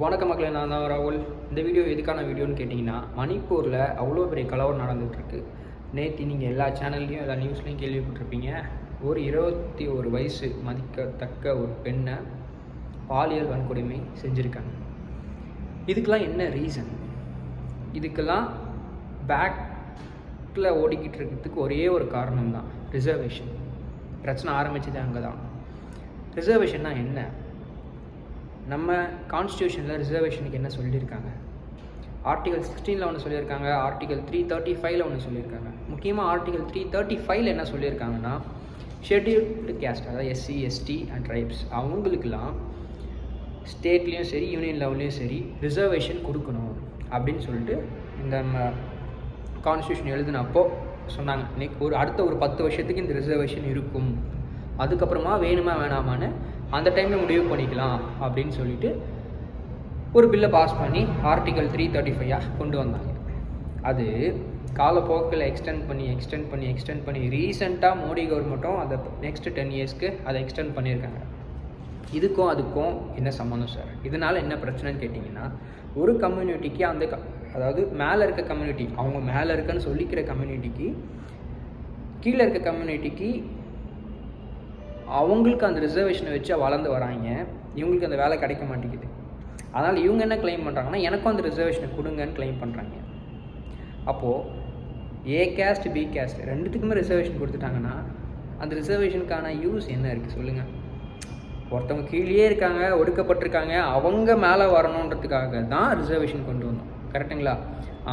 வணக்க மக்களே, நான் தான் ராகுல். இந்த வீடியோ எதுக்கான வீடியோன்னு கேட்டிங்கன்னா, மணிப்பூரில் அவ்வளோ பெரிய கலவரம் நடந்துகிட்ருக்கு. நேற்று நீங்கள் எல்லா சேனல்லையும் எல்லா நியூஸ்லையும் கேள்விப்பட்டிருப்பீங்க. ஒரு 21 வயசு மதிக்கத்தக்க ஒரு பெண்ணை பாலியல் வன்கொடுமை செஞ்சுருக்காங்க. இதுக்கெல்லாம் என்ன ரீசன்? இதுக்கெல்லாம் பேக்கில் ஓடிக்கிட்டு இருக்கிறதுக்கு ஒரே ஒரு காரணம் தான், ரிசர்வேஷன். பிரச்சனை ஆரம்பித்தது அங்கே தான். ரிசர்வேஷன்னா என்ன? நம்ம கான்ஸ்டியூஷனில் ரிசர்வேஷனுக்கு என்ன சொல்லியிருக்காங்க? ஆர்டிகல் 16 ஒன்று சொல்லியிருக்காங்க, ஆர்டிகல் 335 ஒன்று சொல்லியிருக்காங்க. முக்கியமாக ஆர்டிகல் 335 என்ன சொல்லியிருக்காங்கன்னா, ஷெட்யூல்டு கேஸ்ட், அதாவது எஸ்சி, எஸ்டி அண்ட் ட்ரைப்ஸ், அவங்களுக்கெல்லாம் ஸ்டேட்லேயும் சரி யூனியன் லெவல்லையும் சரி ரிசர்வேஷன் கொடுக்கணும் அப்படின்னு சொல்லிட்டு இந்த நம்ம கான்ஸ்டியூஷன் எழுதினப்போ சொன்னாங்க. இன்னைக்கு அடுத்த ஒரு 10 வருஷத்துக்கு இந்த ரிசர்வேஷன் இருக்கும், அதுக்கப்புறமா வேணுமா வேணாமான்னு அந்த டைமில் முடிவு பண்ணிக்கலாம் அப்படின்னு சொல்லிட்டு ஒரு பில்லை பாஸ் பண்ணி ஆர்டிகல் 335 கொண்டு வந்தாங்க. அது காலப்போக்கில் எக்ஸ்டெண்ட் பண்ணி ரீசெண்டாக மோடி கவர்மெண்ட்டும் அதை நெக்ஸ்ட் 10 இயர்ஸ்க்கு அதை எக்ஸ்டெண்ட் பண்ணியிருக்காங்க. இதுக்கும் அதுக்கும் என்ன சம்மந்தம் சார்? இதனால் என்ன பிரச்சனைன்னு கேட்டிங்கன்னா, ஒரு கம்யூனிட்டிக்கு அதாவது மேலே இருக்க கம்யூனிட்டி, அவங்க மேலே இருக்குன்னு சொல்லிக்கிற கம்யூனிட்டிக்கு கீழே இருக்க கம்யூனிட்டிக்கு அவங்களுக்கு அந்த ரிசர்வேஷனை வச்சு வளர்ந்து வராங்க. இவங்களுக்கு அந்த வேலை கிடைக்க மாட்டேங்குது. அதனால் இவங்க என்ன கிளைம் பண்ணுறாங்கன்னா, எனக்கும் அந்த ரிசர்வேஷனை கொடுங்கன்னு கிளைம் பண்ணுறாங்க. அப்போது ஏ கேஸ்ட் பி கேஸ்ட் ரெண்டுத்துக்குமே ரிசர்வேஷன் கொடுத்துட்டாங்கன்னா அந்த ரிசர்வேஷனுக்கான யூஸ் என்ன இருக்குது சொல்லுங்கள்? ஒருத்தவங்க கீழே இருக்காங்க, ஒடுக்கப்பட்டிருக்காங்க, அவங்க மேலே வரணுன்றதுக்காக தான் ரிசர்வேஷன் கொண்டு வந்தோம், கரெக்டுங்களா?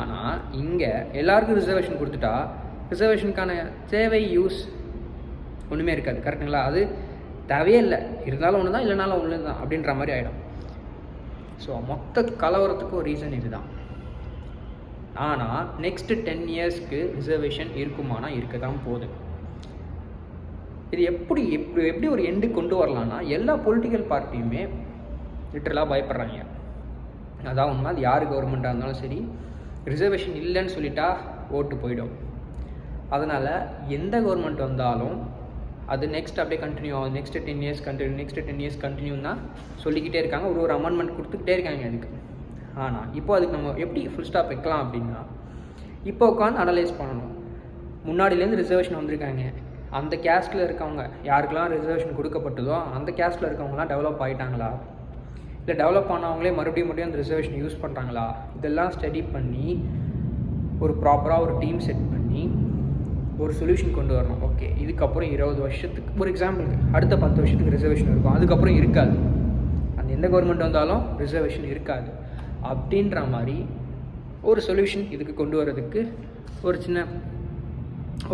ஆனால் இங்கே எல்லாருக்கும் ரிசர்வேஷன் கொடுத்துட்டா ரிசர்வேஷனுக்கான தேவை யூஸ் ஒன்றுமே இருக்காது, கரெக்டுங்களா? அது தேவையே இல்லை, இருந்தாலும் ஒன்று தான், இல்லைனாலும் ஒன்று தான் அப்படின்ற மாதிரி ஆகிடும். ஸோ மொத்த கலவரத்துக்கு ஒரு ரீசன் இதுதான். ஆனால் நெக்ஸ்ட்டு 10 இயர்ஸ்க்கு ரிசர்வேஷன் இருக்குமானா இருக்க தான் போகுது. இது எப்படி ஒரு எண்டு கொண்டு வரலான்னா, எல்லா பொலிட்டிக்கல் பார்ட்டியுமே லிட்டரலாக பயப்படுறாங்க. அதான் உண்மை. அது யார் கவர்மெண்ட்டாக இருந்தாலும் சரி, ரிசர்வேஷன் இல்லைன்னு சொல்லிட்டா ஓட்டு போயிடும். அதனால் எந்த கவர்மெண்ட் வந்தாலும் அது நெக்ஸ்ட் அப்படியே கண்டினியூ ஆகும். நெக்ஸ்ட் 10 இயர்ஸ் கண்டினியூ தான் சொல்லிக்கிட்டே இருக்காங்க. ஒரு அமெண்ட்மெண்ட் கொடுத்துக்கிட்டே இருக்காங்க அதுக்கு. ஆனால் இப்போ அதுக்கு நம்ம எப்படி ஃபுல் ஸ்டாப் வைக்கலாம் அப்படின்னா, இப்போ உட்காந்து அனலைஸ் பண்ணணும். முன்னாடியிலேருந்து ரிசர்வேஷன் வந்திருக்காங்க, அந்த கேஸ்ட்டில் இருக்கவங்க யாருக்கெல்லாம் ரிசர்வேஷன் கொடுக்கப்பட்டதோ அந்த கேஸ்ட்டில் இருக்கவங்களாம் டெவலப் ஆகிட்டாங்களா, இல்லை டெவலப் ஆனவங்களே மறுபடியும் அந்த ரிசர்வேஷன் யூஸ் பண்ணுறாங்களா, இதெல்லாம் ஸ்டடி பண்ணி ஒரு ப்ராப்பராக ஒரு டீம் செட் பண்ணி ஒரு சொல்யூஷன் கொண்டு வரணும். ஓகே, இதுக்கப்புறம் 20 வருஷத்துக்கு ஒரு எக்ஸாம்பிளுக்கு அடுத்த 10 வருஷத்துக்கு ரிசர்வேஷன் இருக்கும், அதுக்கப்புறம் இருக்காது, அந்த எந்த கவர்மெண்ட் வந்தாலும் ரிசர்வேஷன் இருக்காது அப்படின்ற மாதிரி ஒரு சொல்யூஷன் இதுக்கு கொண்டு வரதுக்கு ஒரு சின்ன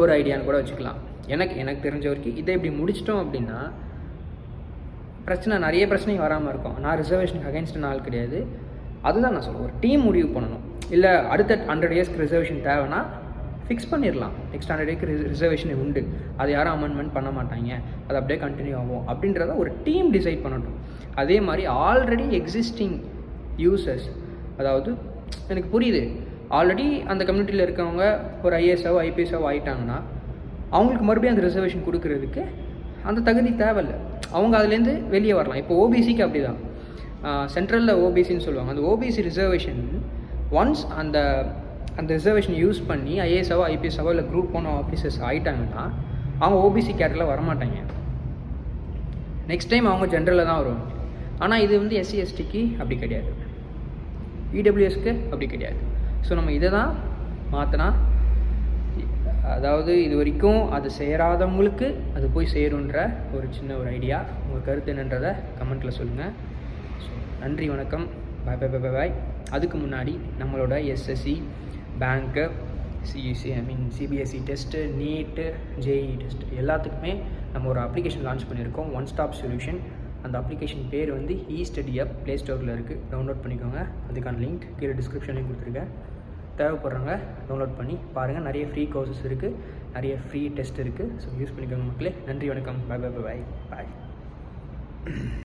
ஒரு ஐடியான்னு கூட வச்சுக்கலாம். எனக்கு தெரிஞ்ச வரைக்கும் இதை இப்படி முடிச்சிட்டோம் அப்படின்னா நிறைய பிரச்சனையும் வராமல் இருக்கும். நான் ரிசர்வேஷனுக்கு அகைன்ஸ்ட் ஆள் கிடையாது, அதுதான் நான் சொல்லுவேன். ஒரு டீம் முடிவு பண்ணணும். இல்லை அடுத்த 100 இயர்ஸ்க்கு ரிசர்வேஷன் தேவைன்னா ஃபிக்ஸ் பண்ணிடலாம். நெக்ஸ்ட் 100 இயர்க்கு ரிசர்வேஷன் உண்டு, அது யாரும் அமெண்ட்மெண்ட் பண்ண மாட்டாங்க, அது அப்படியே கண்டினியூ ஆகும் அப்படின்றத ஒரு டீம் டிசைட் பண்ணட்டும். அதே மாதிரி ஆல்ரெடி எக்ஸிஸ்டிங் யூசர்ஸ், அதாவது எனக்கு புரியுது, ஆல்ரெடி அந்த கம்யூனிட்டியில் இருக்கவங்க ஒரு ஐஏஎஸ்ஸாவோ ஐபிஎஸ்ஸாவோ ஆகிட்டாங்கன்னா அவங்களுக்கு மறுபடியும் அந்த ரிசர்வேஷன் கொடுக்கறதுக்கு அந்த தகுதி தேவையில்லை, அவங்க அதுலேருந்து வெளியே வரலாம். இப்போ ஓபிசிக்கு அப்படி தான், சென்ட்ரலில் ஓபிசின்னு சொல்லுவாங்க. அந்த ஓபிசி ரிசர்வேஷன் ஒன்ஸ் அந்த ரிசர்வேஷன் யூஸ் பண்ணி ஐஏஎஸ்ஸாவோ ஐபிஎஸ்ஸாவோ இல்லை குரூப் 1 ஆஃபீஸர்ஸ் ஆகிட்டாங்கன்னா அவங்க ஓபிசி கேட்டரில் வரமாட்டாங்க. நெக்ஸ்ட் டைம் அவங்க ஜென்ரலில் தான் வருவாங்க. ஆனால் இது எஸ்சி எஸ்டிக்கு அப்படி கிடையாது, இடபிள்யூஎஸ்க்கு அப்படி கிடையாது. ஸோ நம்ம இதை தான் மாற்றினா, அதாவது இது வரைக்கும் அது சேராதவங்களுக்கு அது போய் சேருன்ற ஒரு சின்ன ஒரு ஐடியா. உங்கள் கருத்து என்னன்றதை கமெண்ட்டில் சொல்லுங்கள். ஸோ நன்றி, வணக்கம், பாய். அதுக்கு முன்னாடி நம்மளோட எஸ்எஸ்சி, பேங்க்கு, சிபிஎஸ்சி டெஸ்ட்டு, நீட்டு, ஜேஇ டெஸ்ட் எல்லாத்துக்குமே நம்ம ஒரு அப்ளிகேஷன் லான்ச் பண்ணியிருக்கோம், ஒன் ஸ்டாப் சொல்யூஷன். அந்த அப்ளிகேஷன் பேர் இ-ஸ்டடி ஆப், ப்ளே ஸ்டோரில் இருக்குது, டவுன்லோட் பண்ணிக்கோங்க. அதுக்கான லிங்க் கீழே டிஸ்கிரிப்ஷன்லையும் கொடுத்துருக்கேன். தேவைப்படுறவங்க டவுன்லோட் பண்ணி பாருங்கள். நிறைய ஃப்ரீ கோர்சஸ் இருக்குது, நிறைய ஃப்ரீ டெஸ்ட் இருக்குது. ஸோ யூஸ் பண்ணிக்கோங்க மக்களே. நன்றி, வணக்கம், பாய்.